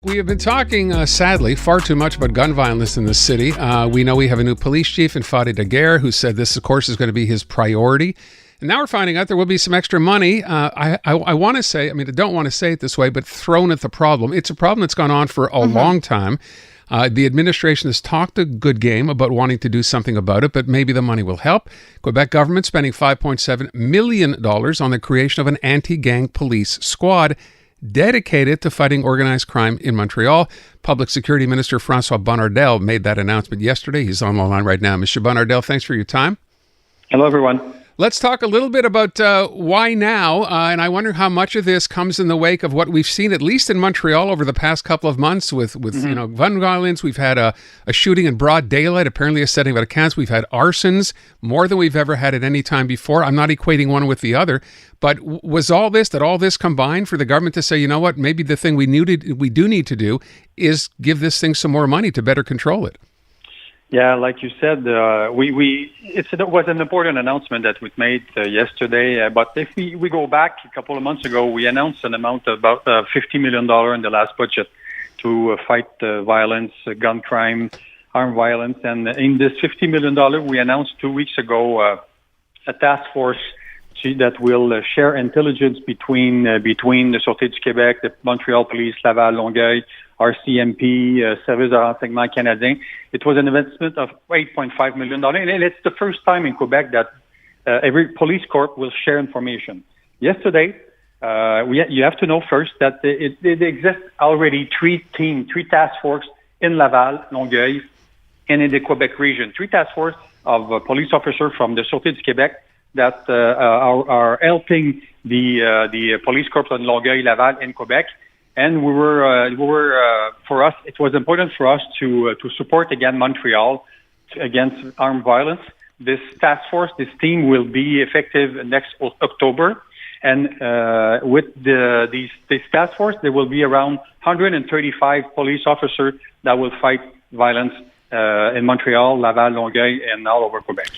We have been talking, sadly, far too much about gun violence in the city. We know we have a new police chief in Fadi Daguerre who said this, of course, is going to be his priority. And now we're finding out there will be some extra money. I want to say, I don't want to say it this way, but thrown at the problem. It's a problem that's gone on for a long time. The administration has talked a good game about wanting to do something about it, but maybe the money will help. Quebec government spending $5.7 million on the creation of an anti-gang police squad dedicated to fighting organized crime in Montreal. Public Security Minister François Bonnardel made that announcement yesterday. He's on the line right now. Mr. Bonnardel, thanks for your time. Hello, everyone. Let's talk a little bit about why now, and I wonder how much of this comes in the wake of what we've seen, at least in Montreal, over the past couple of months with gun violence. We've had a shooting in broad daylight, apparently a setting of accounts. We've had arsons, more than we've ever had at any time before. I'm not equating one with the other, but was all this combined for the government to say, you know what, maybe the thing we do need to do is give this thing some more money to better control it? Yeah, like you said, it was an important announcement that we made yesterday. But if we go back a couple of months ago, we announced an amount of about $50 million in the last budget to fight violence, gun crime, armed violence. And in this $50 million, we announced 2 weeks ago a task force that will share intelligence between the Sûreté du Québec, the Montreal Police, Laval, Longueuil, RCMP, Service de renseignement canadien. It was an investment of $8.5 million. And it's the first time in Quebec that every police corps will share information. Yesterday, you have to know first that it exists already three task force in Laval, Longueuil, and in the Quebec region. 3 task force of police officers from the Sûreté du Québec that are helping the police corps in Longueuil, Laval, and Quebec. And for us, it was important for us to support again Montreal against armed violence. This task force, this team will be effective next October. And with this task force, there will be around 135 police officers that will fight violence in Montreal, Laval, Longueuil, and all over Quebec.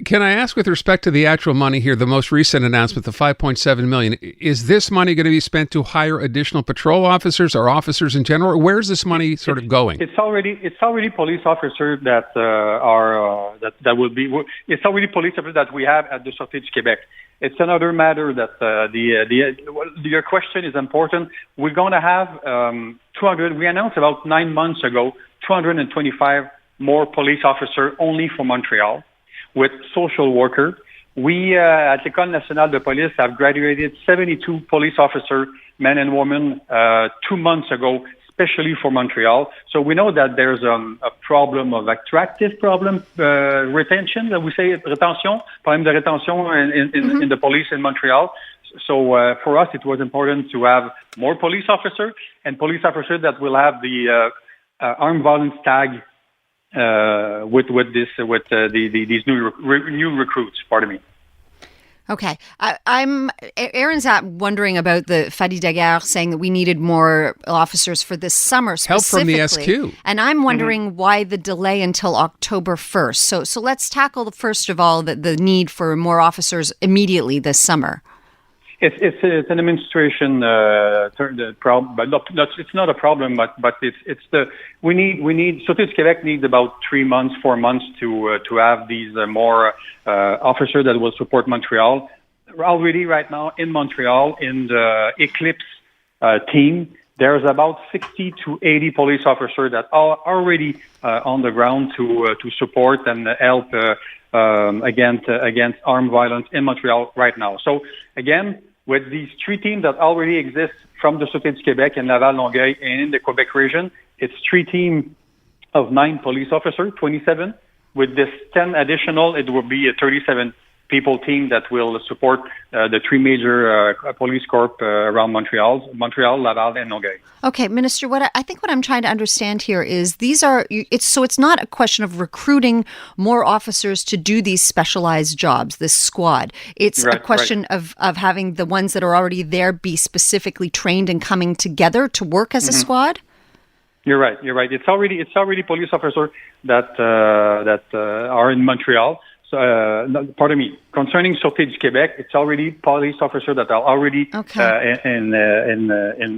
Can I ask, with respect to the actual money here, the most recent announcement, the $5.7 million, is this money going to be spent to hire additional patrol officers or officers in general? Or where is this money sort of going? It's already police officers that will be. It's already police officers that we have at the Sûreté du Québec. It's another matter that your question is important. We're going to have 200. We announced about 9 months ago 225 more police officers only for Montreal, with social workers. We at l'École nationale de police have graduated 72 police officers, men and women, 2 months ago, especially for Montreal. So we know that there's a problem of retention, that we say retention, problem de retention in the police in Montreal. So for us, it was important to have more police officers and police officers that will have the armed violence tag these new recruits. Pardon me. Okay, Aaron's wondering about the Fadi Daguerre saying that we needed more officers for this summer specifically. Help from the SQ. And I'm wondering why the delay until October 1st. So let's tackle first of all the need for more officers immediately this summer. It's an administration problem, but it's not a problem. But we need Sûreté du Québec needs about 4 months to have these more officers that will support Montreal. Already right now in Montreal in the Eclipse team, there's about 60 to 80 police officers that are already on the ground to support and help against armed violence in Montreal right now. So again, with these 3 teams that already exist from the Sûreté du Québec in Laval, Longueuil, and in the Quebec region, it's 3 teams of 9 police officers, 27. With this 10 additional, it will be a 37 people team that will support the 3 major police corps around Montreal, Laval, and Longueuil. Okay, Minister, what I'm trying to understand here is it's not a question of recruiting more officers to do these specialized jobs, this squad. It's a question of having the ones that are already there be specifically trained and coming together to work as a squad? You're right. It's already police officers that are in Montreal. pardon me, concerning Sûreté du Québec, it's already police officers that are already in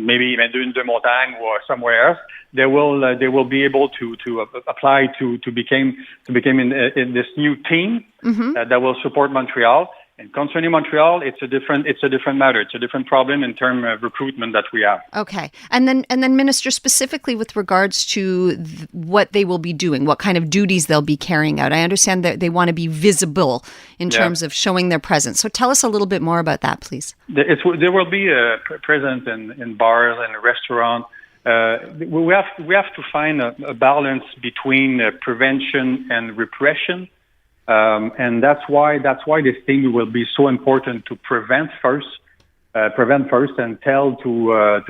maybe even doing the Montagne or somewhere else. They will be able to apply to become in this new team that will support Montreal. And concerning Montreal, it's a different matter. It's a different problem in terms of recruitment that we have. Okay, and then Minister, specifically with regards to what they will be doing, what kind of duties they'll be carrying out. I understand that they want to be visible in terms of showing their presence. So tell us a little bit more about that, please. There will be a presence in bars and restaurants. We have to find a balance between prevention and repression. And that's why this thing will be so important to prevent first, and tell to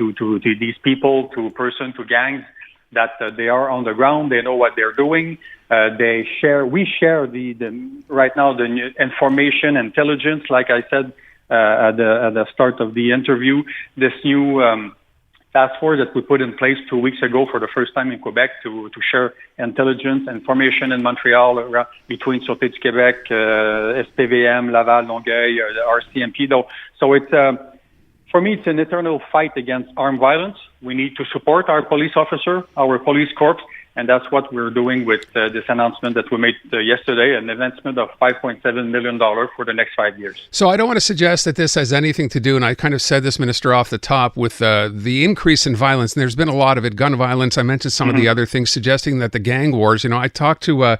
these people, to gangs, that they are on the ground, they know what they're doing. We share the right now the new information, intelligence, like I said at the start of the interview. This new task force that we put in place 2 weeks ago for the first time in Quebec to share intelligence, information in Montreal between Sûreté du Québec, SPVM, Laval, Longueuil, the RCMP. So it's for me, it's an eternal fight against armed violence. We need to support our police officer, our police corps, and that's what we're doing with this announcement that we made yesterday, an investment of $5.7 million for the next 5 years. So I don't want to suggest that this has anything to do, and I kind of said this, Minister, off the top, with the increase in violence, and there's been a lot of it, gun violence. I mentioned some of the other things, suggesting that the gang wars, I talked to a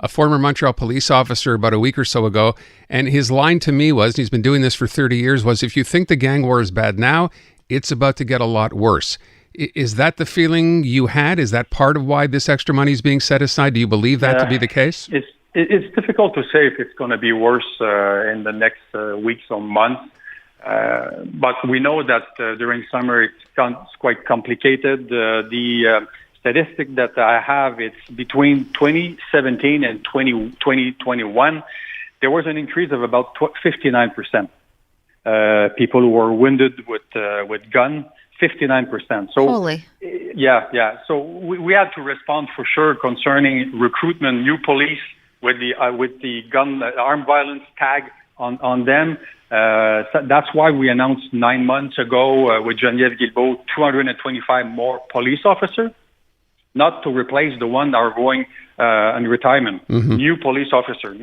former Montreal police officer about a week or so ago, and his line to me was, and he's been doing this for 30 years, was, if you think the gang war is bad now, it's about to get a lot worse. Is that the feeling you had? Is that part of why this extra money is being set aside? Do you believe that to be the case? It's difficult to say if it's going to be worse in the next weeks or months. But we know that during summer it's quite complicated. The statistic that I have, it's between 2017 and 2021, there was an increase of about 59%. People who were wounded with gun. 59%. So, holy. Yeah. So we had to respond for sure concerning recruitment, new police with the gun armed violence tag on them. So that's why we announced 9 months ago with Geneviève Guilbeault 225 more police officers, not to replace the one that are going on retirement. New police officer.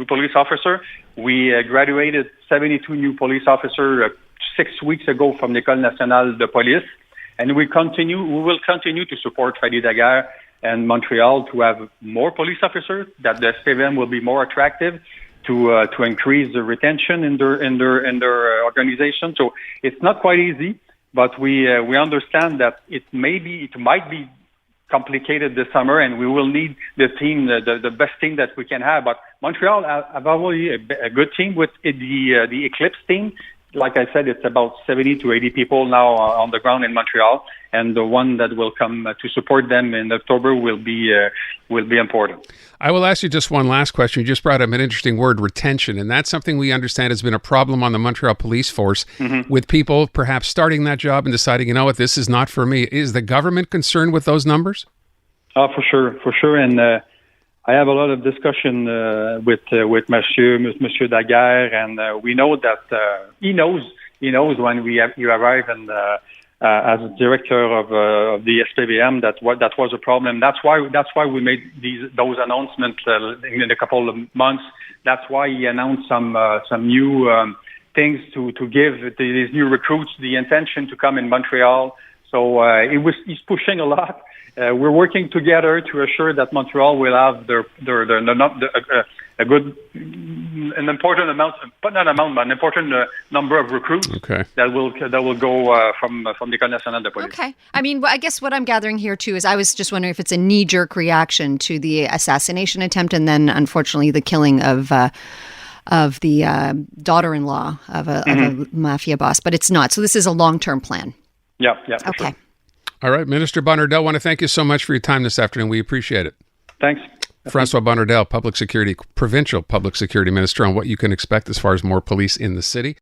We graduated 72 new police officers 6 weeks ago from l'École nationale de police. And we will continue to support Fadi Daguerre and Montreal to have more police officers, that the SPVM will be more attractive to increase the retention in their organization. So it's not quite easy, but we understand that it might be complicated this summer, and we will need the team, the best team that we can have. But Montreal have already a good team with the Eclipse team. Like I said, it's about 70 to 80 people now on the ground in Montreal, and the one that will come to support them in October will be important. I will ask you just one last question. You just brought up an interesting word, retention, and that's something we understand has been a problem on the Montreal police force with people perhaps starting that job and deciding, this is not for me. Is the government concerned with those numbers? Oh, for sure, and I have a lot of discussion with Monsieur Daguerre, and we know that he knows when you arrive and as a director of the SPVM that was a problem. That's why we made those announcements in a couple of months. That's why he announced some new things to give these new recruits the intention to come in Montreal. So he's pushing a lot. We're working together to assure that Montreal will have an important amount, but not amount, but an important number of recruits that will go from the École nationale de police. Okay. I mean, I guess what I'm gathering here too is I was just wondering if it's a knee-jerk reaction to the assassination attempt and then, unfortunately, the killing of the daughter-in-law of a mafia boss, but it's not. So this is a long-term plan. Yeah. Okay. Sure. All right, Minister Bonnardel, I want to thank you so much for your time this afternoon. We appreciate it. Thanks. Francois Bonnardel, Provincial Public Security Minister, on what you can expect as far as more police in the city.